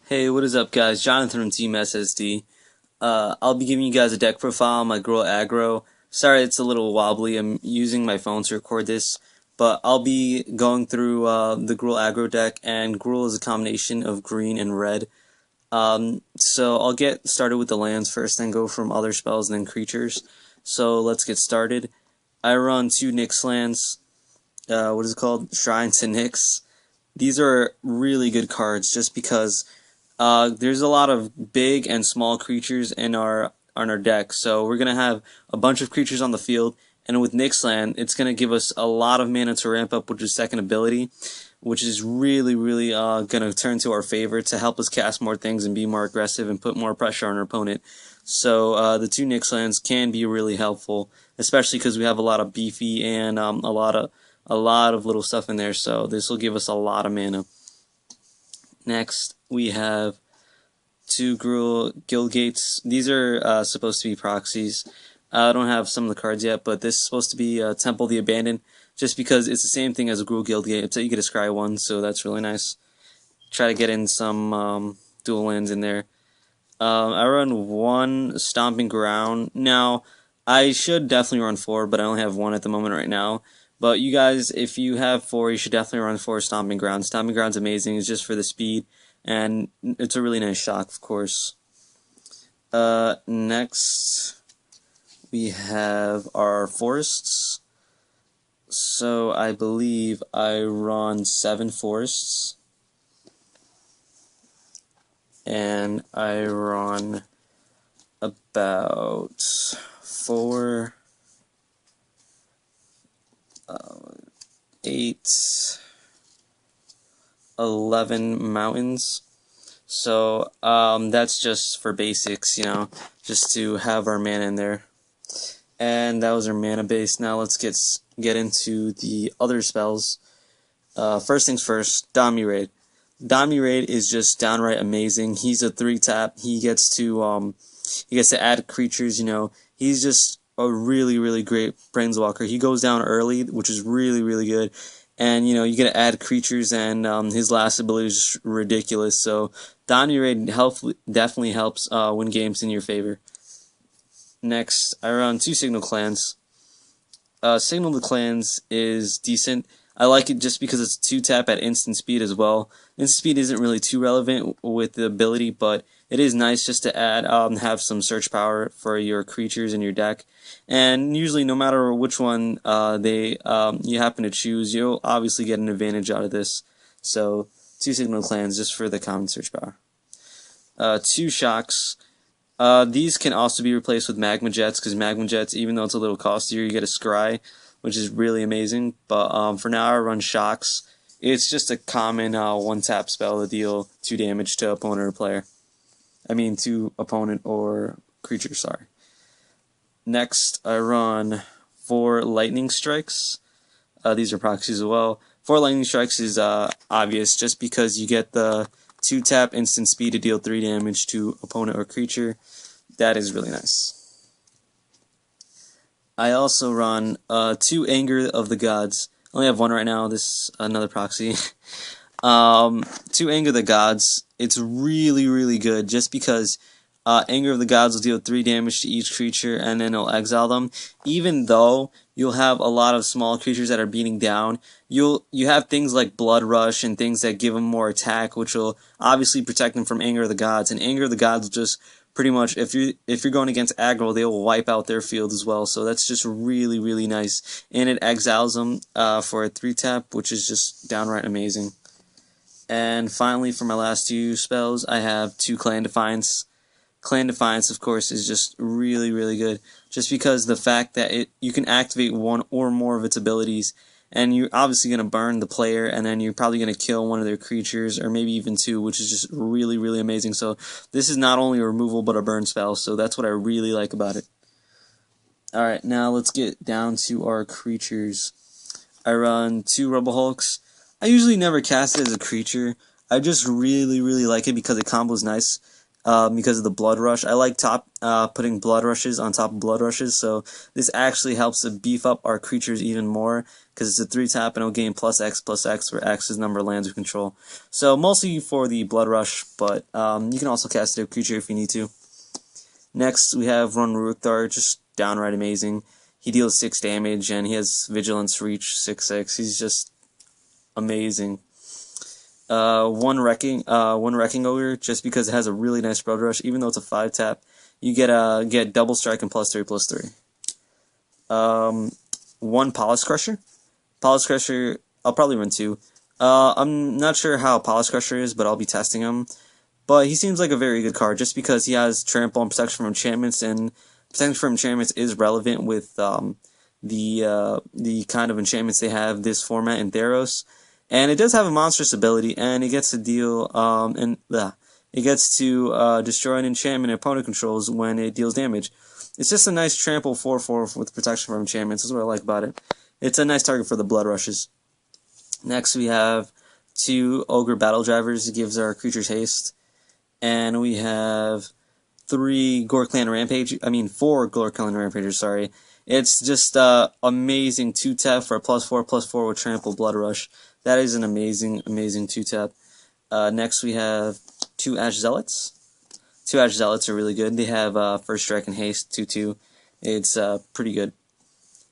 Hey, what is up, guys? Jonathan from Team SSD. I'll be giving you guys a deck profile on my Gruul aggro. Sorry, it's a little wobbly. I'm using my phone to record this, but I'll be going through the Gruul aggro deck, and Gruul is a combination of green and red. So I'll get started with the lands first, then go from other spells and then creatures. So let's get started. I run 2 Nyx lands. What is it called? Shrine to Nyx. These are really good cards just because there's a lot of big and small creatures in our deck, so we're gonna have a bunch of creatures on the field. And with Nyxland, it's gonna give us a lot of mana to ramp up with his second ability, which is really gonna turn to our favor to help us cast more things and be more aggressive and put more pressure on our opponent. So the 2 Nyxlands can be really helpful, especially because we have a lot of beefy and a lot of little stuff in there. So this will give us a lot of mana. Next, we have 2 Gruul Guild Gates. These are supposed to be proxies. I don't have some of the cards yet, but this is supposed to be Temple of the Abandoned, just because it's the same thing as a Gruul Guild Gate, except you get a Scry 1, so that's really nice. Try to get in some dual lands in there. I run 1 Stomping Ground. Now, I should definitely run 4, but I only have 1 at the moment right now. But you guys, if you have 4, you should definitely run 4 Stomping Ground. Stomping Ground's amazing. It's just for the speed, and it's a really nice shock, of course. Next, we have our forests. So I believe I run 7 forests. And I run about 4... 8, 11 mountains. So that's just for basics, just to have our mana in there. And that was our mana base. Now let's get into the other spells. First things first, Raid. Raid is just downright amazing. He's a 3-tap. He gets to add creatures. He's just a really great Planeswalker. He goes down early, which is really good, and you get to add creatures, and his last ability is just ridiculous. So Raid definitely helps win games in your favor. Next, I run 2 Signal Clans. Signal the Clans is decent. I like it just because it's 2-tap at instant speed as well. Instant speed isn't really too relevant with the ability, but it is nice just to add have some search power for your creatures in your deck. And usually, no matter which one you happen to choose, you'll obviously get an advantage out of this. So 2 Signal Clans just for the common search power. 2 Shocks. These can also be replaced with Magma Jets, because Magma Jets, even though it's a little costlier, you get a Scry, which is really amazing. But for now, I run Shocks. It's just a common 1-tap spell to deal 2 damage to opponent or player. I mean, to opponent or creature, sorry. Next, I run 4 Lightning Strikes. These are proxies as well. 4 Lightning Strikes is obvious, just because you get the 2-tap instant speed to deal 3 damage to opponent or creature. That is really nice. I also run 2 Anger of the Gods. I only have 1 right now. This is another proxy. 2 Anger of the Gods. It's really good, just because Anger of the Gods will deal 3 damage to each creature, and then it'll exile them. Even though you'll have a lot of small creatures that are beating down, you have things like Blood Rush and things that give them more attack, which will obviously protect them from Anger of the Gods. And Anger of the Gods will just pretty much, if you're going against aggro, they will wipe out their field as well. So that's just really nice. And it exiles them for a 3-tap, which is just downright amazing. And finally, for my last 2 spells, I have 2 Clan Defiance. Clan Defiance, of course, is just really good, just because the fact that you can activate 1 or more of its abilities, and you're obviously going to burn the player, and then you're probably going to kill 1 of their creatures, or maybe even 2, which is just really amazing. So this is not only a removal, but a burn spell, so that's what I really like about it. Alright, now let's get down to our creatures. I run 2 Rebel Hulks. I usually never cast it as a creature. I just really like it because it combos nice. because of the blood rush. I like putting blood rushes on top of blood rushes, so this actually helps to beef up our creatures even more, because it's a 3-tap and it'll gain +X/+X, where X is number of lands we control. So mostly for the blood rush, but you can also cast a creature if you need to. Next we have Run Rukthar, just downright amazing. He deals 6 damage and he has Vigilance, Reach, 6/6. He's just amazing. One wrecking ogre, just because it has a really nice blood rush. Even though it's a 5-tap, you get double strike and +3/+3. One Polish Crusher. Polish Crusher, I'll probably run 2. I'm not sure how Polish Crusher is, but I'll be testing him. But he seems like a very good card, just because he has trample and protection from enchantments, and protection from enchantments is relevant with the kind of enchantments they have this format in Theros. And it does have a monstrous ability, and it gets to deal it gets to destroy an enchantment opponent controls when it deals damage. It's just a nice trample 4/4 with protection from enchantments. That's what I like about it. It's a nice target for the blood rushes. Next we have 2 Ogre Battle Drivers. It gives our creatures haste. And we have 4 Gore Clan Rampagers, sorry. It's just amazing 2-tap for a +4/+4 with trample blood rush. That is an amazing 2-tap. Next we have 2 Ash Zealots. 2 Ash Zealots are really good. They have first strike and haste 2/2. It's pretty good.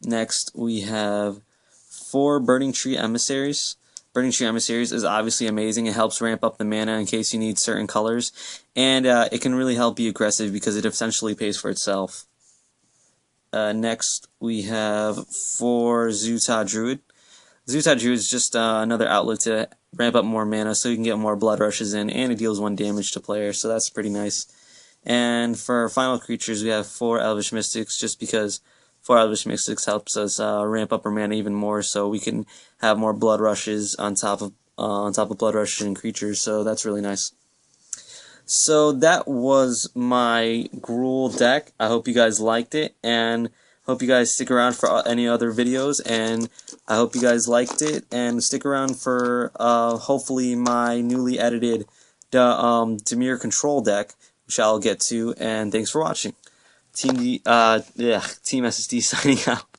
Next we have 4 Burning Tree Emissaries. Burning Tree Emissaries is obviously amazing. It helps ramp up the mana in case you need certain colors, and it can really help be aggressive because it essentially pays for itself. Next we have 4 Zuta Druid. Zuta Druid is just another outlet to ramp up more mana so you can get more blood rushes in, and it deals 1 damage to player, so that's pretty nice. And for our final creatures, we have 4 Elvish Mystics, just because 4 Elvish Mystics helps us ramp up our mana even more, so we can have more blood rushes on top of blood rushes and creatures, so that's really nice. So that was my Gruul deck. I hope you guys liked it, and hope you guys stick around for any other videos, and I hope you guys liked it, and stick around for hopefully my newly edited Dimir Control deck, which I'll get to, and thanks for watching. Team SSD signing out.